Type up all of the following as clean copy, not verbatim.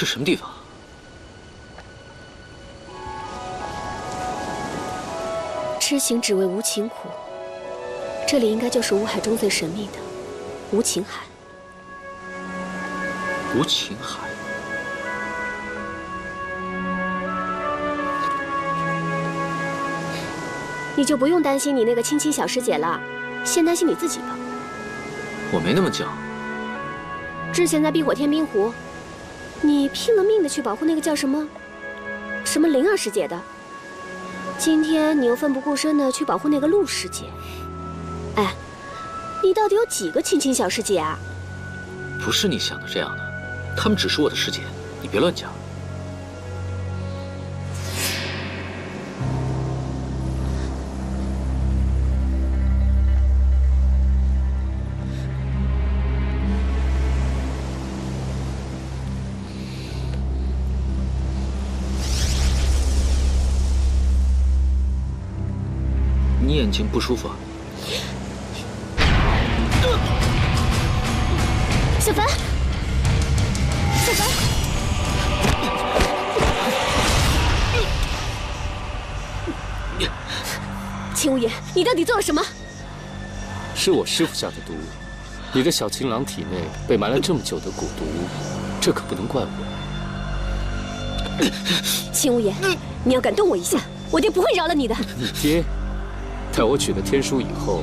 这什么地方？痴情只为无情苦。这里应该就是五海中最神秘的无情海。无情海。你就不用担心你那个青青小师姐了，先担心你自己吧。我没那么犟。之前在避火天冰湖，你拼了命的去保护那个叫什么灵儿师姐的。今天你又奋不顾身的去保护那个陆师姐。哎，你到底有几个青青小师姐啊？不是你想的这样的，她们只是我的师姐，你别乱讲。你眼睛不舒服啊？小凡，小凡，秦无言，你到底做了什么？是我师傅下的毒，你的小情郎体内被埋了这么久的蛊毒，这可不能怪我。秦无言，你要敢动我一下，我爹不会饶了你的。你爹？待我取了天书以后，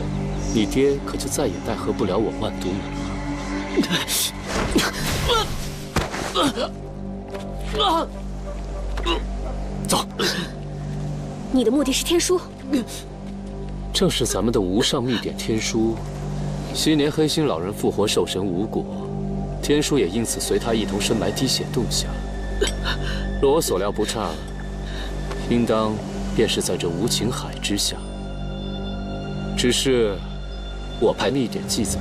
你爹可就再也奈何不了我万毒门了。走。你的目的是天书？正是咱们的无上秘典天书。昔年黑心老人复活兽神无果，天书也因此随他一同深埋滴血洞下。若我所料不差，应当便是在这无情海之下。只是，我派秘典记载，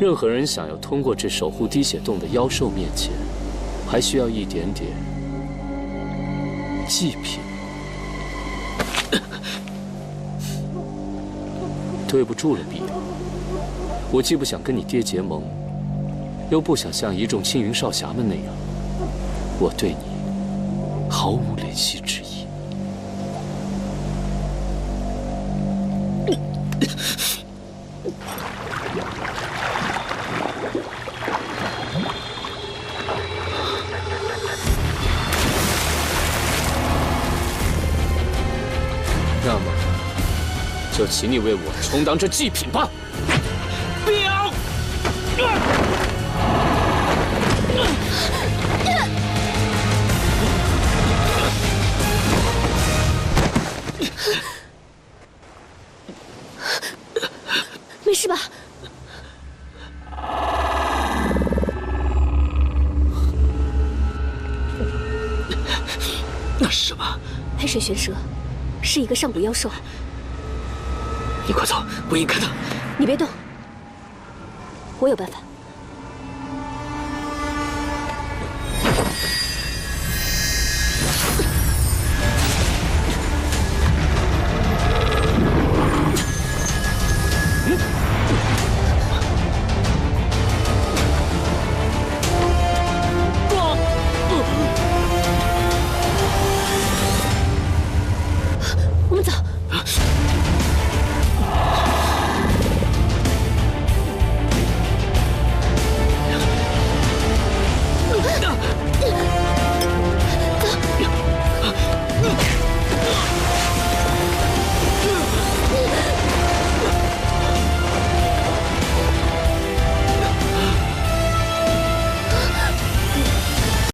任何人想要通过这守护滴血洞的妖兽面前，还需要一点点祭品。对不住了，碧瑶，我既不想跟你爹结盟，又不想像一众青云少侠们那样，我对你毫无怜惜之意。那么，就请你为我充当这祭品吧。彪！没事吧？那是什么？黑水玄蛇，是一个上古妖兽。你快走，不应该的。你别动，我有办法。